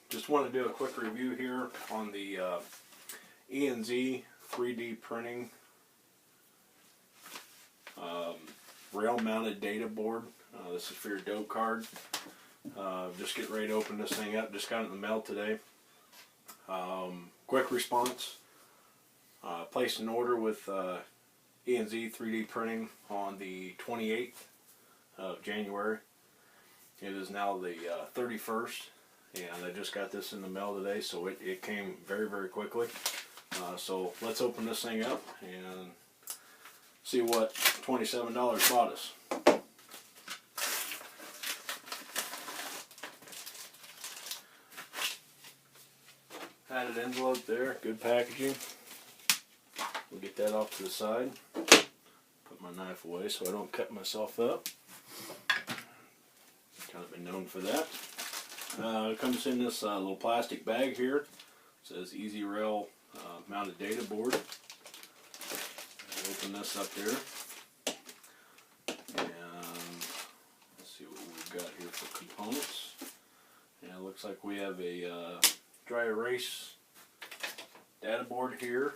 Just want to do a quick review here on the ENZ 3D printing rail mounted data board. This is for your dope card. Just getting ready to open this thing up. Just got it in the mail today. Quick response. Placed an order with ENZ 3D printing on the 28th of January. It is now the 31st, and I just got this in the mail today, so it came very, very quickly. So let's open this thing up and see what $27 bought us. Padded envelope there, good packaging. We'll get that off to the side. Put my knife away so I don't cut myself up. Kind of been known for that. It comes in this little plastic bag here. It says Easy Rail mounted data board. I'll open this up here. And let's see what we've got here for components. And it looks like we have a dry erase data board here.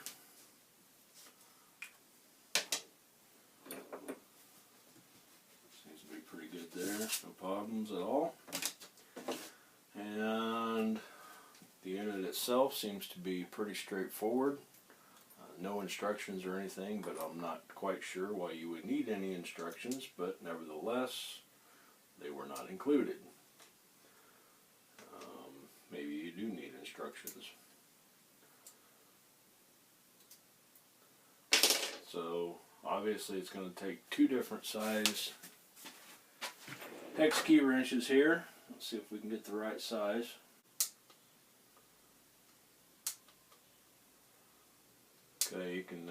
Seems to be pretty good there, no problems at all. And the unit itself seems to be pretty straightforward. No instructions or anything, but I'm not quite sure why you would need any instructions, but nevertheless, they were not included. Maybe you do need instructions. So obviously it's going to take two different size hex key wrenches here. Let's see if we can get the right size. Okay, you can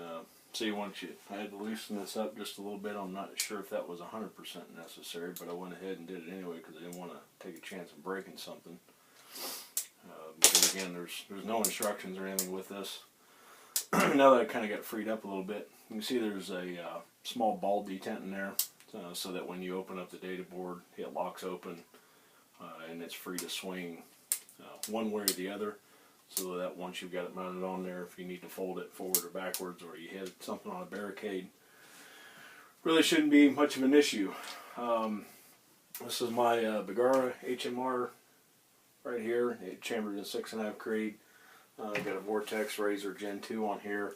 see once I had to loosen this up just a little bit. I'm not sure if that was 100% necessary, but I went ahead and did it anyway because I didn't want to take a chance of breaking something. Because again, there's no instructions or anything with this. Now that I kind of got freed up a little bit, you can see there's a small ball detent in there, so that when you open up the data board, it locks open and it's free to swing one way or the other, so that once you've got it mounted on there, if you need to fold it forward or backwards, or you hit something on a barricade, really shouldn't be much of an issue. This is my Bagara HMR right here, chambered in 6.5 Creed. I've got a Vortex Razor Gen 2 on here,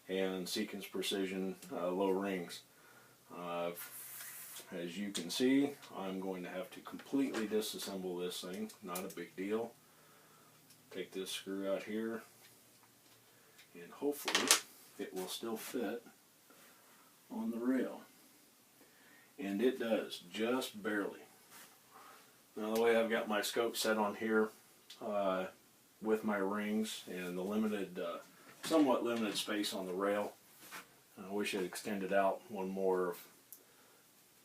and Seekins Precision low rings. As you can see, I'm going to have to completely disassemble this thing. Not a big deal. Take this screw out here, and hopefully it will still fit on the rail. And it does, just barely. Now the way I've got my scope set on here with my rings and the limited, somewhat limited space on the rail, I wish it extended out one more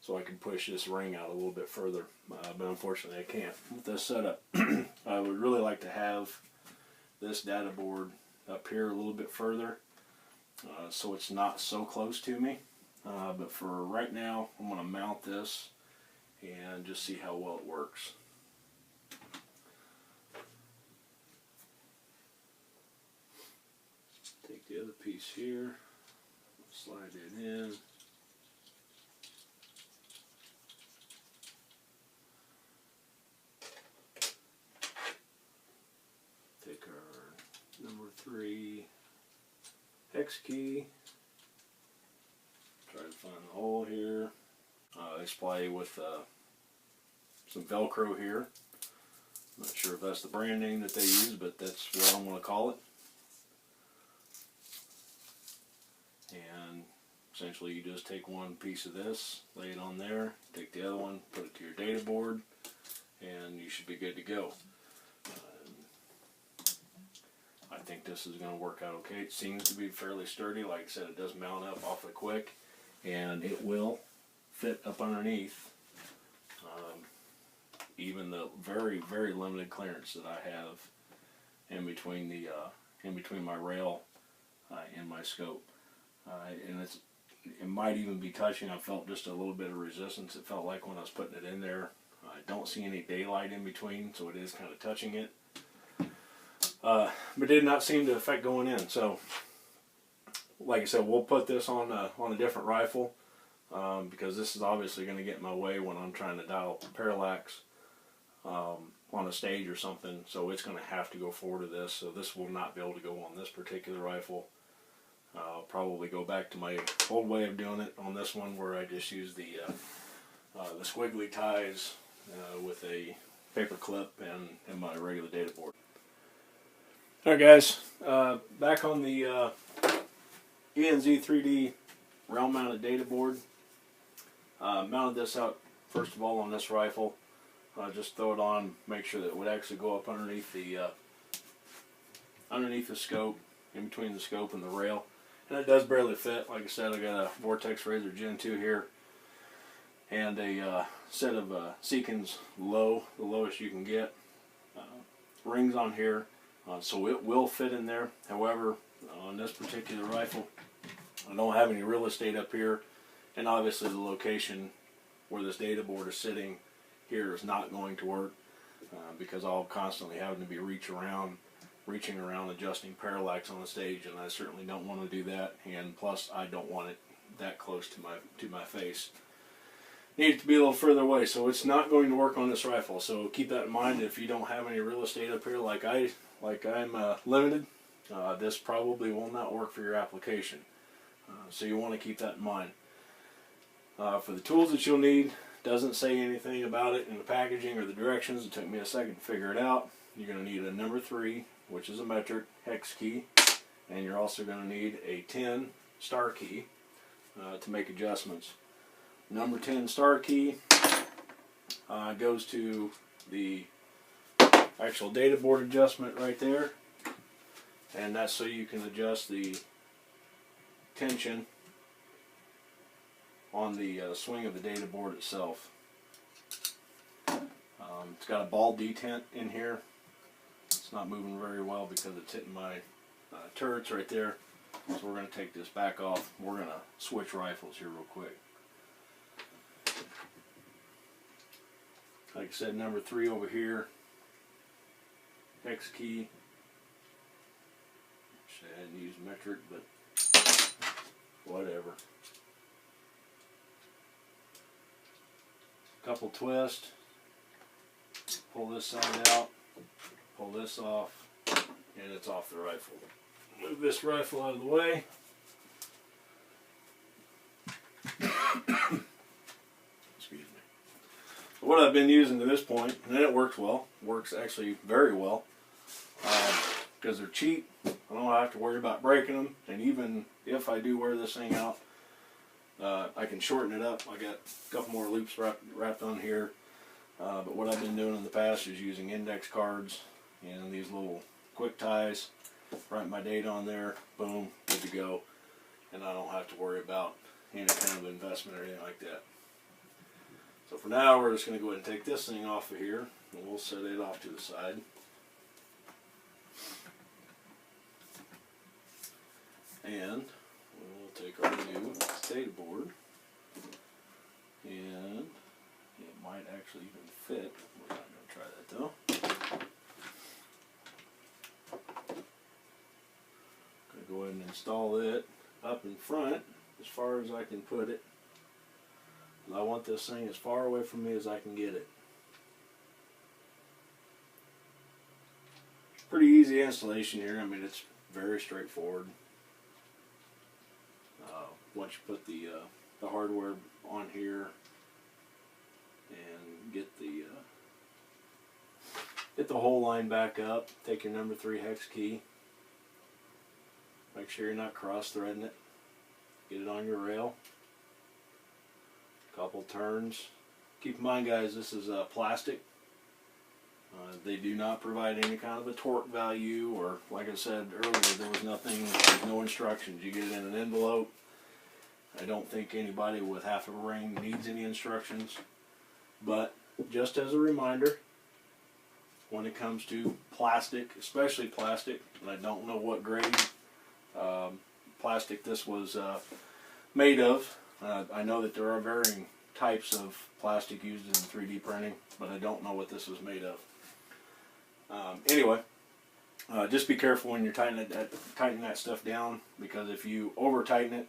so I could push this ring out a little bit further, but unfortunately I can't. With this setup, I would really like to have this data board up here a little bit further so it's not so close to me, but for right now I'm going to mount this and just see how well it works. Take the other piece here, slide it in. Take our number 3 hex key, try to find the hole here. I supply with some Velcro here. I'm not sure if that's the brand name that they use, but that's what I'm going to call it. And essentially you just take one piece of this, lay it on there, take the other one, put it to your data board, and you should be good to go. I think this is going to work out okay. It seems to be fairly sturdy. Like I said, it does mount up awfully quick, and it will fit up underneath even the very, very limited clearance that I have in between the my rail and my scope. And it might even be touching. I felt just a little bit of resistance. It felt like when I was putting it in there, I don't see any daylight in between, so it is kind of touching it. But did not seem to affect going in. So, like I said, we'll put this on a different rifle because this is obviously going to get in my way when I'm trying to dial parallax on a stage or something. So it's going to have to go forward to this. So this will not be able to go on this particular rifle. I'll probably go back to my old way of doing it on this one, where I just use the squiggly ties with a paper clip and my regular data board. Alright guys, back on the ENZ 3D round mounted data board. Mounted this out first of all on this rifle. Just throw it on, make sure that it would actually go up underneath the scope, in between the scope and the rail. And it does barely fit. Like I said, I got a Vortex Razor Gen 2 here, and a set of Seekins Low, the lowest you can get. Rings on here, so it will fit in there. However, on this particular rifle, I don't have any real estate up here, and obviously the location where this data board is sitting here is not going to work because I'll constantly having to be reaching around adjusting parallax on the stage, and I certainly don't want to do that. And plus, I don't want it that close to my face. Need it to be a little further away, so it's not going to work on this rifle. So keep that in mind. If you don't have any real estate up here, like I'm limited, this probably will not work for your application. So you want to keep that in mind. For the tools that you'll need, doesn't say anything about it in the packaging or the directions. It took me a second to figure it out. You're going to need a number 3, which is a metric hex key, and you're also going to need a 10 star key to make adjustments. Number 10 star key goes to the actual data board adjustment right there, and that's so you can adjust the tension on the swing of the data board itself. It's got a ball detent in here. It's not moving very well because it's hitting my turrets right there. So we're going to take this back off. We're going to switch rifles here real quick. Like I said, number 3 over here. Hex key. I hadn't used metric, but whatever. Couple twists. Pull this side out. Pull this off, and it's off the rifle. Move this rifle out of the way. Excuse me. What I've been using to this point, and it works well, works actually very well, because they're cheap. I don't have to worry about breaking them, and even if I do wear this thing out, I can shorten it up. I got a couple more loops wrapped on here, but what I've been doing in the past is using index cards and these little quick ties. Write my date on there, boom, good to go, and I don't have to worry about any kind of investment or anything like that. So for now, we're just going to go ahead and take this thing off of here, and we'll set it off to the side. And we'll take our new data board, and it might actually even fit. We're not going to try that though. Going to go ahead and install it up in front as far as I can put it. I want this thing as far away from me as I can get it. Pretty easy installation here. I mean, it's very straightforward. Once you put the hardware on here and get the whole line back up, take your number 3 hex key. Make sure you're not cross-threading it. Get it on your rail. Couple turns. Keep in mind, guys, this is plastic. They do not provide any kind of a torque value, or like I said earlier, there was nothing, no instructions. You get it in an envelope. I don't think anybody with half of a ring needs any instructions, but just as a reminder, when it comes to plastic, especially plastic, and I don't know what grade plastic this was made of. I know that there are varying types of plastic used in 3D printing, but I don't know what this is made of. Anyway, just be careful when you're tightening that stuff down, because if you over tighten it,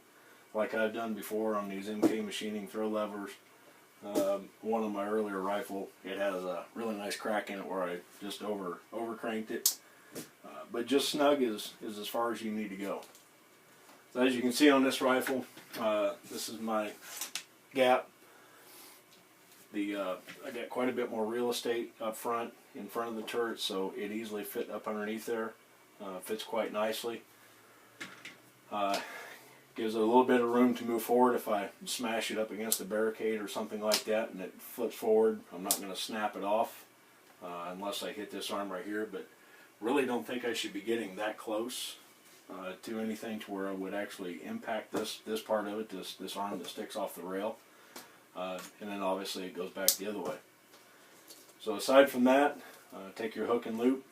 like I've done before on these MK Machining throw levers, one of my earlier rifle, it has a really nice crack in it where I just over cranked it. But just snug is as far as you need to go. So as you can see on this rifle, this is my gap. I got quite a bit more real estate up front, in front of the turret, so it easily fit up underneath there. Fits quite nicely. Gives it a little bit of room to move forward if I smash it up against a barricade or something like that and it flips forward. I'm not going to snap it off unless I hit this arm right here, but really don't think I should be getting that close to anything to where I would actually impact this part of it, this arm that sticks off the rail. And then obviously it goes back the other way. So aside from that, take your hook and loop,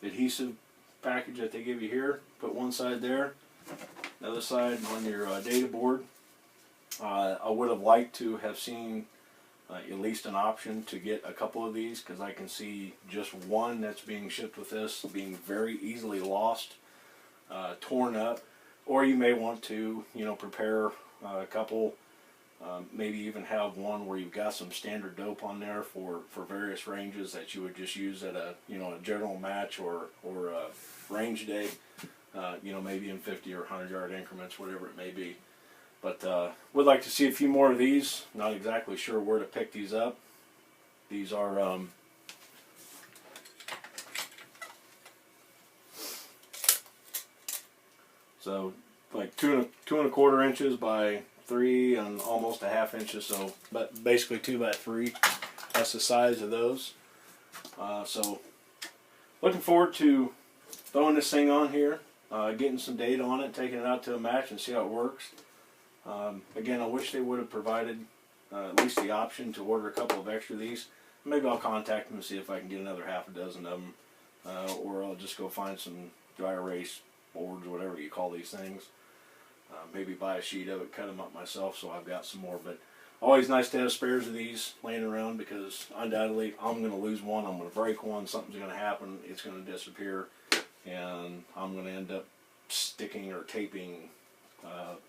adhesive package that they give you here, put one side there, the other side on your data board. I would have liked to have seen at least an option to get a couple of these, because I can see just one that's being shipped with this being very easily lost, torn up, or you may want to, prepare a couple. Maybe even have one where you've got some standard dope on there for various ranges that you would just use at a a general match or a range day, maybe in 50 or 100 yard increments, whatever it may be. But would like to see a few more of these. Not exactly sure where to pick these up. These are so like two and a quarter inches by 3 and almost a half inches, so but basically 2 by 3. That's the size of those. So looking forward to throwing this thing on here, getting some data on it, taking it out to a match and see how it works. Again, I wish they would have provided at least the option to order a couple of extra of these. Maybe I'll contact them and see if I can get another half a dozen of them, or I'll just go find some dry erase boards, whatever you call these things. Maybe buy a sheet of it, cut them up myself so I've got some more. But always nice to have spares of these laying around, because undoubtedly I'm going to lose one, I'm going to break one, something's going to happen, it's going to disappear, and I'm going to end up sticking or taping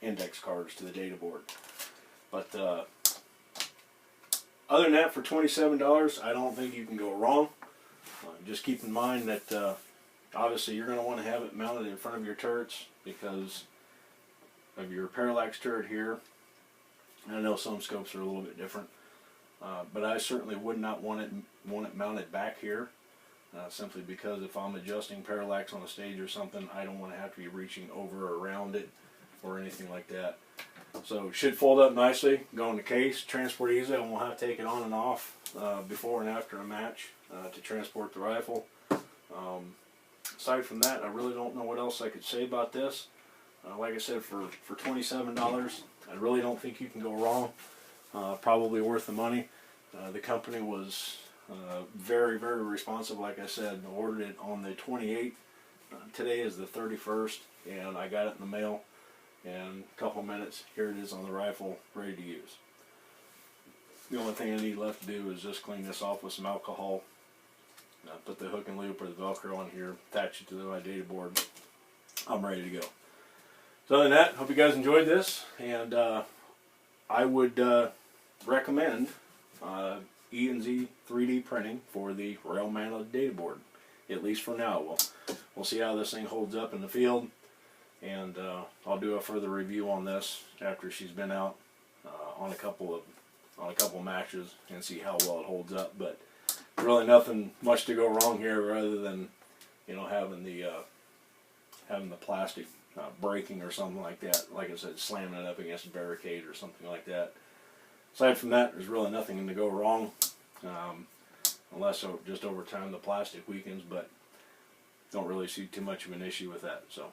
index cards to the data board. But other than that, for $27, I don't think you can go wrong. Just keep in mind that obviously you're going to want to have it mounted in front of your turrets because of your parallax turret here. I know some scopes are a little bit different, but I certainly would not want it mounted back here, simply because if I'm adjusting parallax on a stage or something, I don't want to have to be reaching over or around it or anything like that. So it should fold up nicely, go in the case, transport easily. I won't have to take it on and off before and after a match to transport the rifle. Aside from that, I really don't know what else I could say about this. Like I said, for $27, I really don't think you can go wrong. Probably worth the money. The company was very, very responsive. Like I said, I ordered it on the 28th. Today is the 31st, and I got it in the mail. And a couple minutes, here it is on the rifle, ready to use. The only thing I need left to do is just clean this off with some alcohol. Put the hook and loop or the Velcro on here, attach it to my data board. I'm ready to go. So other than that, hope you guys enjoyed this, and I would recommend E&Z 3D printing for the rail-mounted data board, at least for now. We'll see how this thing holds up in the field, and I'll do a further review on this after she's been out on a couple of matches and see how well it holds up. But really nothing much to go wrong here, other than having the plastic breaking or something like that. Like I said, slamming it up against a barricade or something like that. Aside from that, there's really nothing to go wrong, unless just over time the plastic weakens, but don't really see too much of an issue with that. So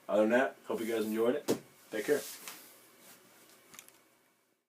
other than that, hope you guys enjoyed it. Take care.